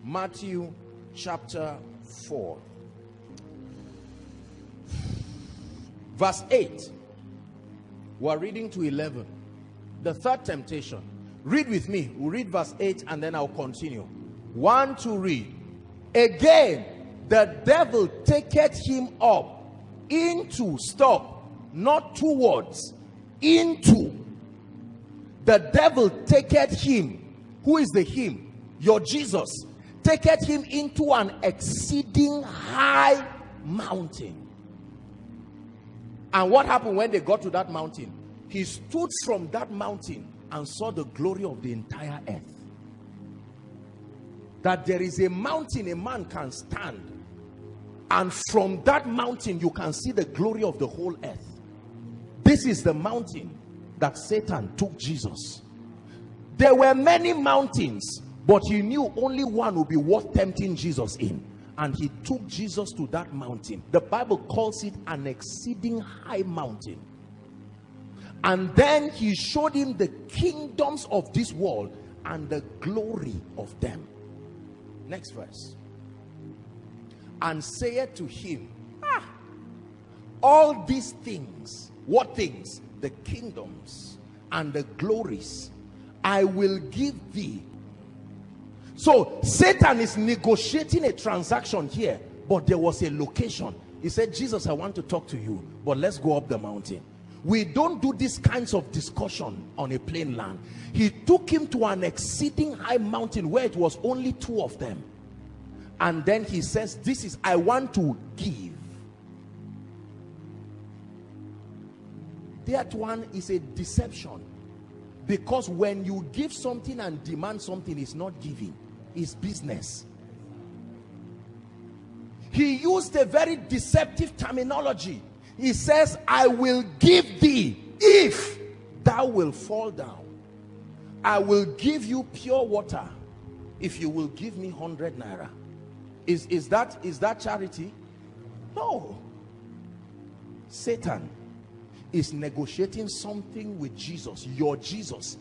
Matthew chapter 4. Verse 8. We're reading to 11. The third temptation. Read with me. We'll read verse 8 and then I'll continue. 1, 2, read. Again, the devil taketh him up into, stop, not towards, into. The devil taketh him. Who is the him? Your Jesus. Taketh him into an exceeding high mountain. And what happened when they got to that mountain? He stood from that mountain and saw the glory of the entire earth. That there is a mountain a man can stand, and from that mountain you can see the glory of the whole earth. This is the mountain that Satan took Jesus. There were many mountains, but he knew only one would be worth tempting Jesus in, and he took Jesus to that mountain. The Bible calls it an exceeding high mountain. And then he showed him the kingdoms of this world and the glory of them. Next verse. And saith to him, all these things. What things? The kingdoms and the glories I will give thee. So Satan is negotiating a transaction here, but there was a location. He said, Jesus, I want to talk to you, but let's go up the mountain. We don't do these kinds of discussion on a plain land. He took him to an exceeding high mountain where it was only two of them. And then he says, this is, I want to give. That one is a deception. Because when you give something and demand something, it's not giving, it's business. He used a very deceptive terminology. He says, I will give thee if thou will fall down. I will give you pure water if you will give me 100 naira. Is that charity? No. Satan is negotiating something with Jesus, your Jesus.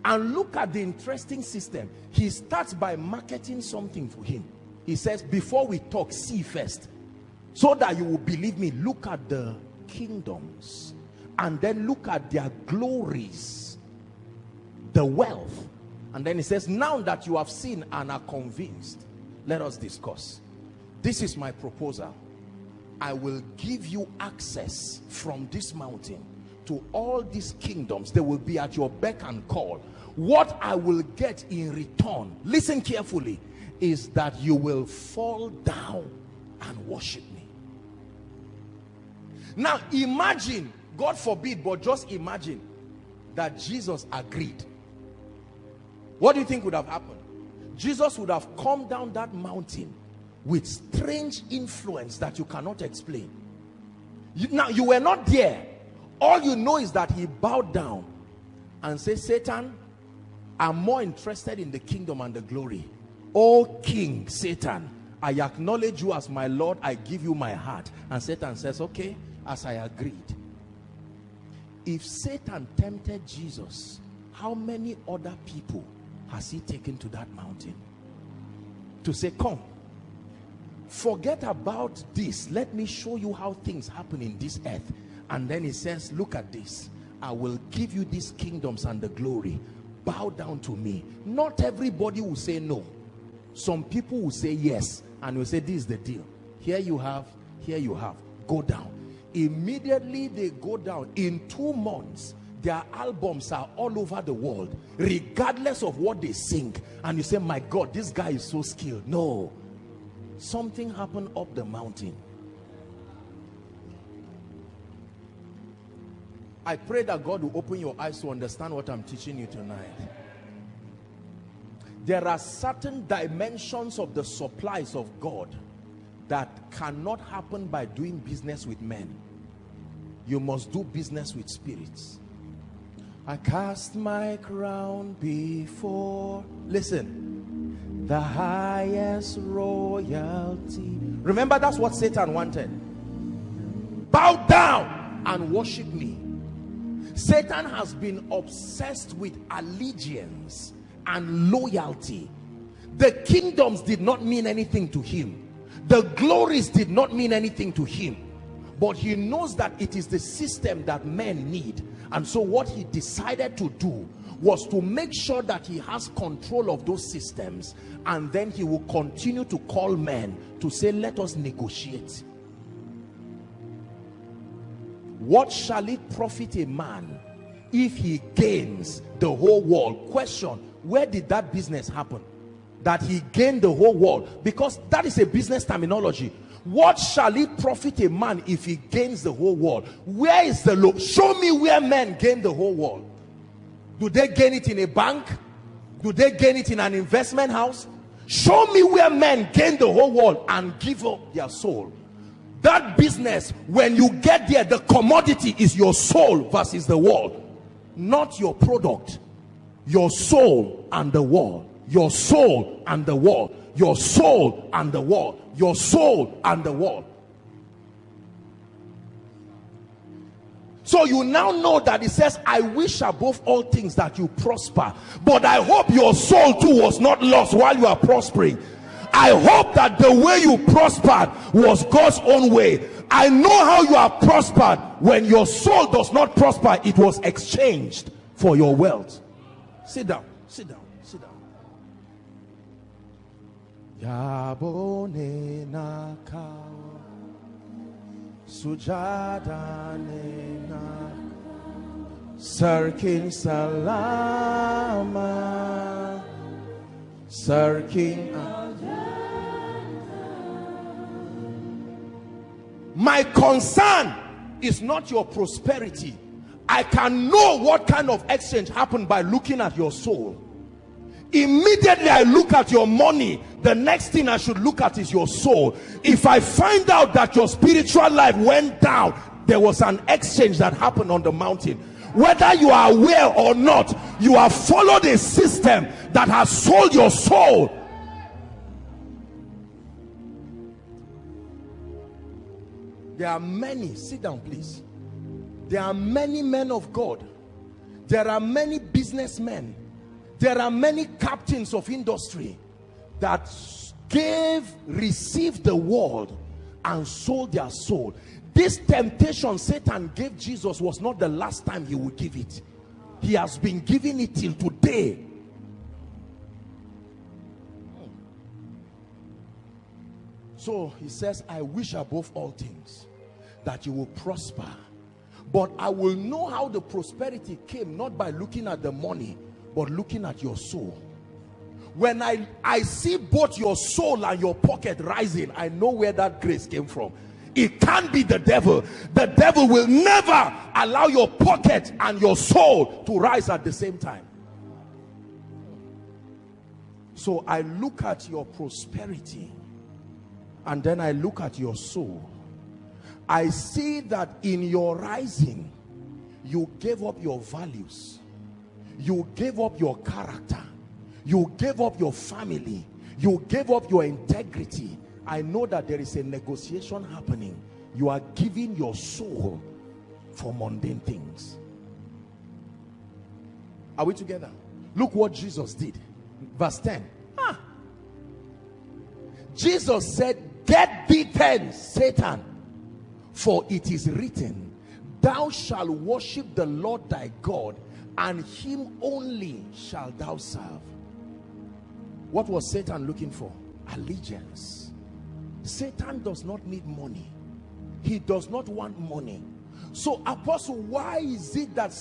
And look at the interesting system. He starts by marketing something for him. He says, before we talk, see first, so that you will believe me. Look at the kingdoms, and then look at their glories, the wealth. And then he says, now that you have seen and are convinced, let us discuss. This is my proposal. I will give you access from this mountain to all these kingdoms. They will be at your beck and call. What I will get in return, listen carefully, is that you will fall down and worship me. Now imagine, God forbid, but just imagine that Jesus agreed. What do you think would have happened? Jesus would have come down that mountain with strange influence that you cannot explain. Now you were not there. All you know is that he bowed down and said, Satan, I'm more interested in the kingdom and the glory. O King Satan, I acknowledge you as my Lord. I give you my heart. And Satan says, okay, as I agreed. If Satan tempted Jesus, how many other people has he taken to that mountain to say, come, forget about this, let me show you how things happen in this earth. And then he says, look at this, I will give you these kingdoms and the glory, bow down to me. Not everybody will say no. Some people will say yes, and will say, this is the deal, here you have, go down. Immediately they go down. In 2 months their albums are all over the world, regardless of what they sing. And you say, my God, this guy is so skilled. No, something happened up the mountain. I pray that God will open your eyes to understand what I'm teaching you tonight. There are certain dimensions of the supplies of God that cannot happen by doing business with men. You must do business with spirits. I cast my crown before, listen, the highest royalty. Remember, that's what Satan wanted. Bow down and worship me. Satan has been obsessed with allegiance and loyalty. The kingdoms did not mean anything to him. The glories did not mean anything to him. But he knows that it is the system that men need. And so what he decided to do was to make sure that he has control of those systems, and then he will continue to call men to say, let us negotiate. What shall it profit a man if he gains the whole world? Question, where did that business happen? That he gained the whole world? Because that is a business terminology. What shall it profit a man if he gains the whole world? Where is the law? Show me where men gain the whole world. Do they gain it in a bank? Do they gain it in an investment house? Show me where men gain the whole world and give up their soul. That business, when you get there, the commodity is your soul versus the world. Not your product. Your soul and the world. Your soul and the world. Your soul and the world. Your soul and the world. So you now know that it says, I wish above all things that you prosper. But I hope your soul too was not lost while you are prospering. I hope that the way you prospered was God's own way. I know how you are prospered. When your soul does not prosper, it was exchanged for your wealth. Sit down, sit down, sit down. Yabone nakao sujada nena sarkin salama sarkin. My concern is not your prosperity. I can know what kind of exchange happened by looking at your soul. Immediately I look at your money, the next thing I should look at is your soul. If I find out that your spiritual life went down, there was an exchange that happened on the mountain. Whether you are aware or not, you have followed a system that has sold your soul. There are many, sit down please. There are many men of God. There are many businessmen. There are many captains of industry that received the world and sold their soul. This temptation Satan gave Jesus was not the last time he would give it. He has been giving it till today. So he says, I wish above all things that you will prosper. But I will know how the prosperity came, not by looking at the money, but looking at your soul. When I see both your soul and your pocket rising, I know where that grace came from. It can't be the devil. The devil will never allow your pocket and your soul to rise at the same time. So I look at your prosperity and then I look at your soul. I see that in your rising, you gave up your values. You gave up your character. You gave up your family. You gave up your integrity. I know that there is a negotiation happening. You are giving your soul for mundane things. Are we together? Look what Jesus did. Verse 10. Jesus said, get thee hence, Satan, for it is written, thou shalt worship the Lord thy God, and him only shalt thou serve. What was Satan looking for? Allegiance. Satan does not need money. He does not want money. So apostle, why is it that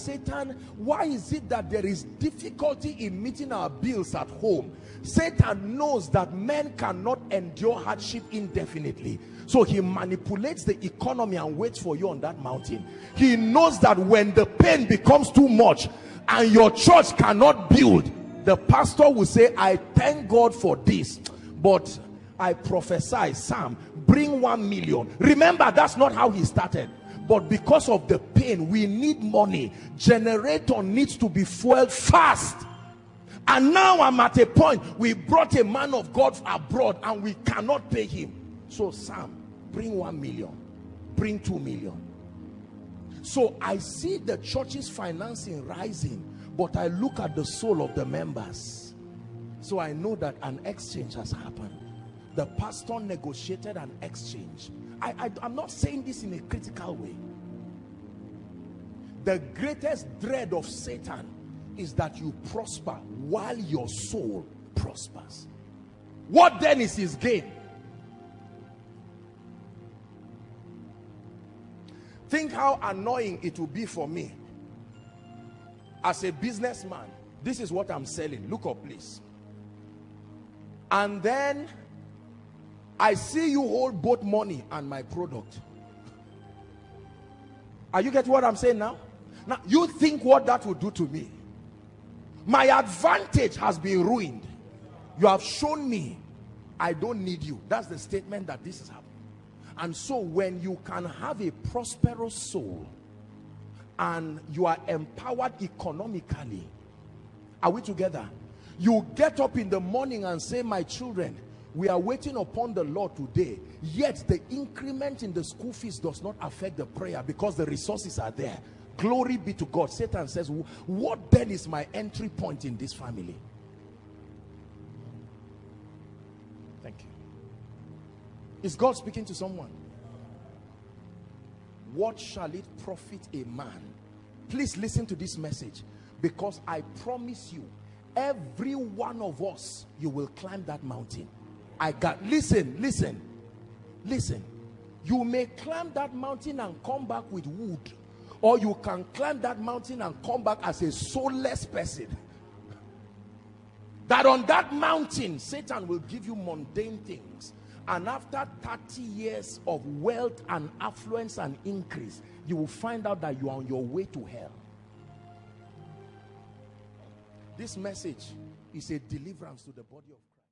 there is difficulty in meeting our bills at home? Satan knows that men cannot endure hardship indefinitely. So he manipulates the economy and waits for you on that mountain. He knows that when the pain becomes too much and your church cannot build, the pastor will say, I thank God for this, but I prophesy, Sam, bring 1 million. Remember, that's not how he started. But because of the pain, we need money. Generator needs to be fueled fast. And now I'm at a point, we brought a man of God abroad and we cannot pay him. So Sam, bring 1 million, bring 2 million. So I see the church's financing rising, but I look at the soul of the members. So I know that an exchange has happened. The pastor negotiated an exchange. I'm not saying this in a critical way. The greatest dread of Satan is that you prosper while your soul prospers. What then is his gain? Think how annoying it will be for me as a businessman. This is what I'm selling. Look up, please. And then I see you hold both money and my product. Are you getting what I'm saying now? Now, you think what that would do to me? My advantage has been ruined. You have shown me I don't need you. That's the statement that this is happening. And so when you can have a prosperous soul and you are empowered economically, are we together? You get up in the morning and say, my children, we are waiting upon the Lord today, yet the increment in the school fees does not affect the prayer because the resources are there. Glory be to God. Satan says, what then is my entry point in this family? Thank you. Is God speaking to someone? What shall it profit a man? Please listen to this message, because I promise you, every one of us, you will climb that mountain. Listen. You may climb that mountain and come back with wood, or you can climb that mountain and come back as a soulless person. That on that mountain, Satan will give you mundane things. And after 30 years of wealth and affluence and increase, you will find out that you are on your way to hell. This message is a deliverance to the body of Christ.